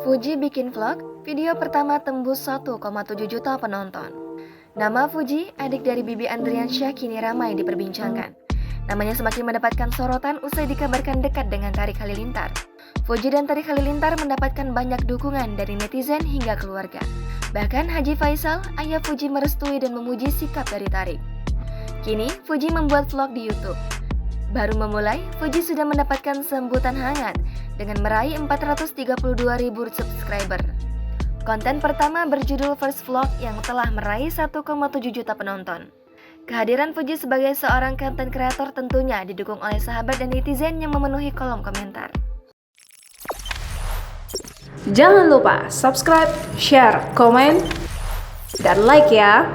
Fuji bikin vlog, video pertama tembus 1,7 juta penonton. Nama Fuji, adik dari Bibi Andriansyah, kini ramai diperbincangkan. Namanya semakin mendapatkan sorotan usai dikabarkan dekat dengan Tarik Halilintar. Fuji dan Tarik Halilintar mendapatkan banyak dukungan dari netizen hingga keluarga. Bahkan Haji Faisal, ayah Fuji, merestui dan memuji sikap dari Tarik. Kini, Fuji membuat vlog di YouTube. Baru memulai, Fuji sudah mendapatkan sambutan hangat dengan meraih 432.000 subscriber. Konten pertama berjudul First Vlog yang telah meraih 1,7 juta penonton. Kehadiran Fuji sebagai seorang content creator tentunya didukung oleh sahabat dan netizen yang memenuhi kolom komentar. Jangan lupa subscribe, share, komen, dan like ya!